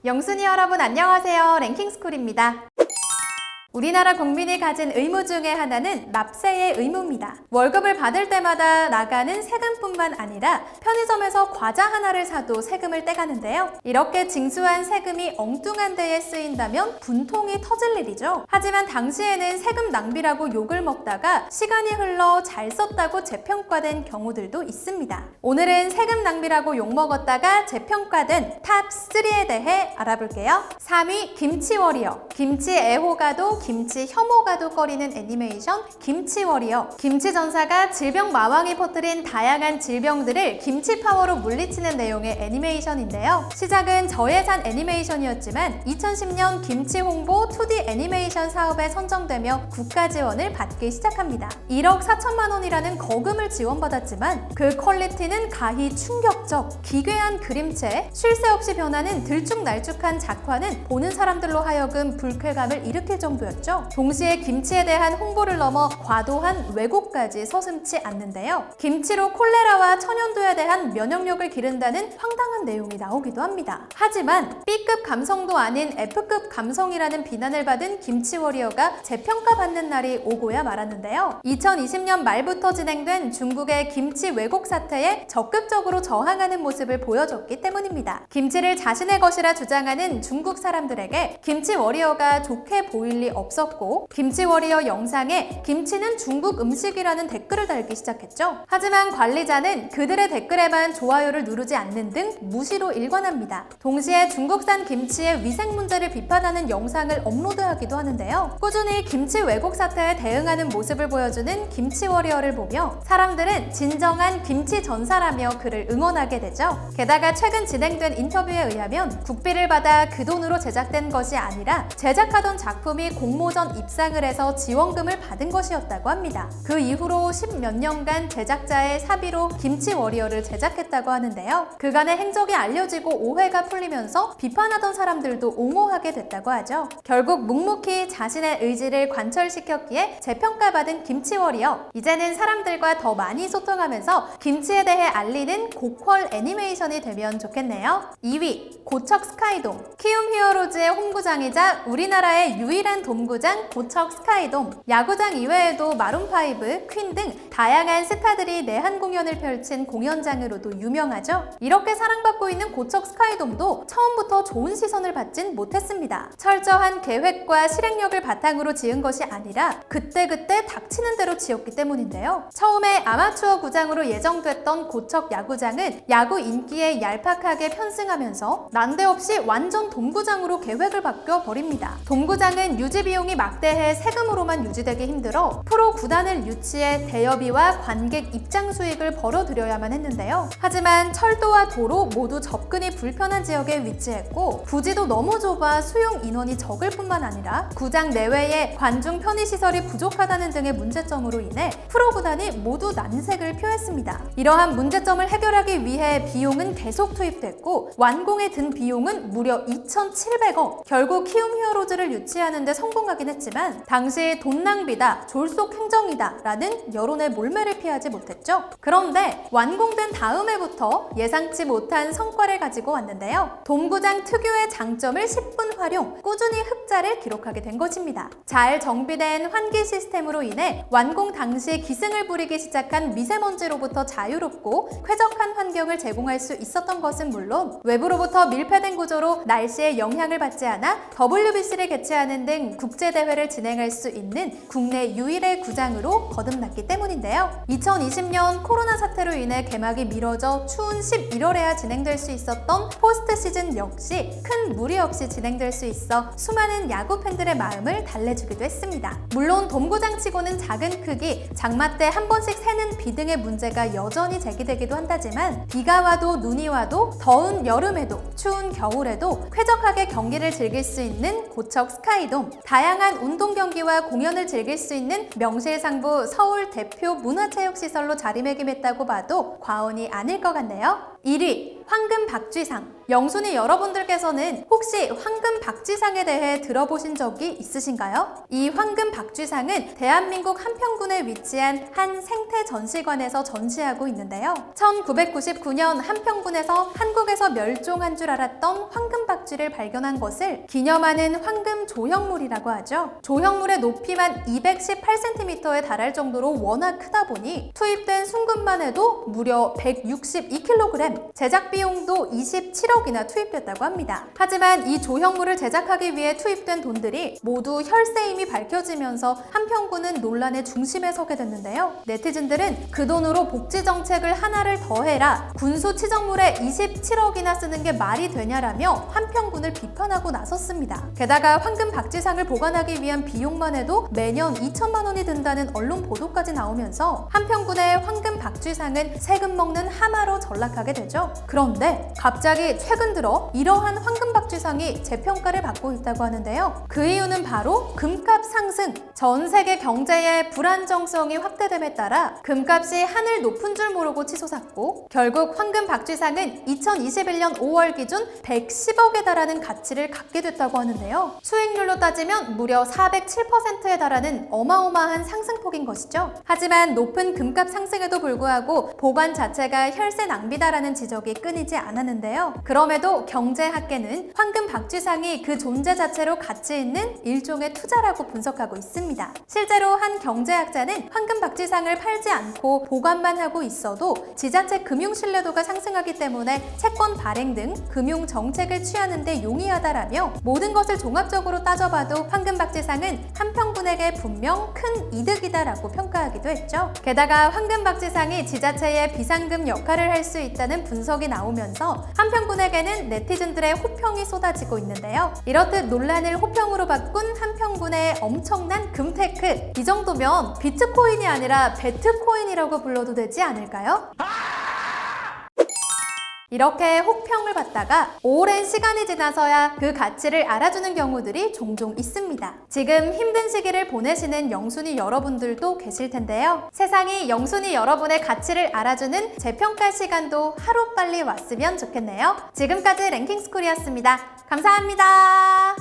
영순이 여러분 안녕하세요. 랭킹스쿨입니다. 우리나라 국민이 가진 의무 중에 하나는 납세의 의무입니다. 월급을 받을 때마다 나가는 세금뿐만 아니라 편의점에서 과자 하나를 사도 세금을 떼가는데요. 이렇게 징수한 세금이 엉뚱한 데에 쓰인다면 분통이 터질 일이죠. 하지만 당시에는 세금 낭비라고 욕을 먹다가 시간이 흘러 잘 썼다고 재평가된 경우들도 있습니다. 오늘은 세금 낭비라고 욕먹었다가 재평가된 탑 3에 대해 알아볼게요. 3위 김치워리어. 김치 애호가도 김치 혐오가도 꺼리는 애니메이션 김치워리어. 김치전사가 질병 마왕이 퍼뜨린 다양한 질병들을 김치 파워로 물리치는 내용의 애니메이션인데요. 시작은 저예산 애니메이션이었지만 2010년 김치 홍보 2D 애니메이션 사업에 선정되며 국가 지원을 받기 시작합니다. 1억 4천만 원이라는 거금을 지원받았지만 그 퀄리티는 가히 충격적, 기괴한 그림체, 쉴 새 없이 변하는 들쭉날쭉한 작화는 보는 사람들로 하여금 불쾌감을 일으킬 정도였죠. 동시에 김치에 대한 홍보를 넘어 과도한 왜곡까지 서슴지 않는데요. 김치로 콜레라와 천연두에 대한 면역력을 기른다는 황당한 내용이 나오기도 합니다. 하지만 B급 감성도 아닌 F급 감성이라는 비난을 받은 김치워리어가 재평가받는 날이 오고야 말았는데요. 2020년 말부터 진행된 중국의 김치 왜곡 사태에 적극적으로 저항하는 모습을 보여줬기 때문입니다. 김치를 자신의 것이라 주장하는 중국 사람들에게 김치워리어가 좋게 보일 리 없었고, 김치워리어 영상에 김치는 중국 음식이라는 댓글을 달기 시작했죠. 하지만 관리자는 그들의 댓글에만 좋아요를 누르지 않는 등 무시로 일관합니다. 동시에 중국산 김치의 위생 문제를 비판하는 영상을 업로드하기도 하는데요. 꾸준히 김치 왜곡 사태에 대응하는 모습을 보여주는 김치워리어를 보며 사람들은 진정한 김치 전사라며 그를 응원하게 되죠. 게다가 최근 진행된 인터뷰에 의하면 국비를 받아 그 돈으로 제작된 것이 아니라 제작하던 작품이 공모전 입상을 해서 지원금을 받은 것이었다고 합니다. 그 이후로 10몇 년간 제작자의 사비로 김치워리어를 제작했다고 하는데요. 그간의 행적이 알려지고 오해가 풀리면서 비판하던 사람들도 옹호하게 됐다고 하죠. 결국 묵묵히 자신의 의지를 관철시켰기에 재평가받은 김치워리어. 이제는 사람들과 더 많이 소통하면서 김치에 대해 알리는 고퀄 애니메이션이 되면 좋겠네요. 2위 고척 스카이돔. 키움 히어로즈의 홈구장이자 우리나라의 유일한 돔구장 고척 스카이돔. 야구장 이외에도 마룬5, 퀸 등 다양한 스타들이 내한 공연을 펼친 공연장으로도 유명하죠. 이렇게 사랑받고 있는 고척 스카이돔도 처음부터 좋은 시선을 받진 못했습니다. 철저한 계획과 실행력을 바탕으로 지은 것이 아니라 그때그때 닥치는 대로 지었기 때문인데요. 처음에 아마추어 구장으로 예정됐던 고척 야구장은 야구 인기에 얄팍하게 편승하면서 난데없이 완전 돔구장으로 계획을 바뀌어 버립니다. 돔구장은 유지 비용이 막대해 세금으로만 유지되기 힘들어 프로 구단을 유치해 대여비와 관객 입장 수익을 벌어들여야만 했는데요. 하지만 철도와 도로 모두 접근이 불편한 지역에 위치했고 부지도 너무 좁아 수용 인원이 적을 뿐만 아니라 구장 내외에 관중 편의시설이 부족하다는 등의 문제점으로 인해 프로 구단이 모두 난색을 표했습니다. 이러한 문제점을 해결하기 위해 비용은 계속 투입됐고 완공에 든 비용은 무려 2,700억. 결국 키움 히어로즈를 유치하는 데 성공하긴 했지만 당시 돈 낭비다, 졸속 행정이다 라는 여론의 몰매를 피하지 못했죠. 그런데 완공된 다음 해부터 예상치 못한 성과를 가지고 왔는데요. 돔구장 특유의 장점을 10분 활용, 꾸준히 흑자를 기록하게 된 것입니다. 잘 정비된 환기 시스템으로 인해 완공 당시 기승을 부리기 시작한 미세먼지로부터 자유롭고 쾌적한 환경을 제공할 수 있었던 것은 물론 외부로부터 밀폐된 구조로 날씨에 영향을 받지 않아 WBC를 개최하는 등 국제대회를 진행할 수 있는 국내 유일의 구장으로 거듭났기 때문인데요. 2020년 코로나 사태로 인해 개막이 미뤄져 추운 11월에야 진행될 수 있었던 포스트 시즌 역시 큰 무리 없이 진행될 수 있어 수많은 야구 팬들의 마음을 달래주기도 했습니다. 물론 돔구장치고는 작은 크기, 장마 때 한 번씩 새는 비 등의 문제가 여전히 제기되기도 한다지만 비가 와도 눈이 와도 더운 여름에도 추운 겨울에도 쾌적하게 경기를 즐길 수 있는 고척 스카이돔. 다양한 운동 경기와 공연을 즐길 수 있는 명실상부 서울 대표 문화체육시설로 자리매김했다고 봐도 과언이 아닐 것 같네요. 1위 황금 박쥐상. 영순이 여러분들께서는 혹시 황금 박쥐상에 대해 들어보신 적이 있으신가요? 이 황금 박쥐상은 대한민국 한평군에 위치한 한 생태 전시관에서 전시하고 있는데요. 1999년 한평군에서 한국에서 멸종한 줄 알았던 황금 박쥐를 발견한 것을 기념하는 황금 조형물이라고 하죠. 조형물의 높이만 218cm에 달할 정도로 워낙 크다 보니 투입된 순금만 해도 무려 162kg, 제작 비용도 27억이나 투입됐다고 합니다. 하지만 이 조형물을 제작하기 위해 투입된 돈들이 모두 혈세임이 밝혀지면서 한평군은 논란의 중심에 서게 됐는데요. 네티즌들은 그 돈으로 복지 정책을 하나를 더해라, 군수 치정물에 27억이나 쓰는 게 말이 되냐라며 한평군을 비판하고 나섰습니다. 게다가 황금 박쥐상을 보관하기 위한 비용만 해도 매년 2천만 원이 든다는 언론 보도까지 나오면서 한평군의 황금 박쥐상은 세금 먹는 하마로 전락하게 되죠. 그런데 갑자기 최근 들어 이러한 황금 박쥐상이 재평가를 받고 있다고 하는데요. 그 이유는 바로 금값 상승. 전 세계 경제의 불안정성이 확대됨에 따라 금값이 하늘 높은 줄 모르고 치솟았고, 결국 황금 박쥐상은 2021년 5월 기준 110억에 달하는 가치를 갖게 됐다고 하는데요. 수익률로 따지면 무려 407%에 달하는 어마어마한 상승폭인 것이죠. 하지만 높은 금값 상승에도 불구하고 보관 자체가 혈세 낭비다라는 지적이 끊이지 않았는데요. 그럼에도 경제학계는 황금 박쥐상이 그 존재 자체로 가치 있는 일종의 투자라고 분석하고 있습니다. 실제로 한 경제학자는 황금 박쥐상을 팔지 않고 보관만 하고 있어도 지자체 금융 신뢰도가 상승하기 때문에 채권 발행 등 금융 정책을 취하는 데 용이하다라며, 모든 것을 종합적으로 따져봐도 황금 박쥐상은 한평군에게 분명 큰 이득이다라고 평가하기도 했죠. 게다가 황금 박쥐상이 지자체의 비상금 역할을 할 수 있다는 분석이 나오면서 한평군에게는 네티즌들의 호평이 쏟아지고 있는데요. 이렇듯 논란을 호평으로 바꾼 한평군의 엄청난 금테크, 이 정도면 비트코인이 아니라 배트코인이라고 불러도 되지 않을까요? 이렇게 호평을 받다가 오랜 시간이 지나서야 그 가치를 알아주는 경우들이 종종 있습니다. 지금 힘든 시기를 보내시는 영순이 여러분들도 계실 텐데요. 세상이 영순이 여러분의 가치를 알아주는 재평가 시간도 하루빨리 왔으면 좋겠네요. 지금까지 랭킹스쿨이었습니다. 감사합니다.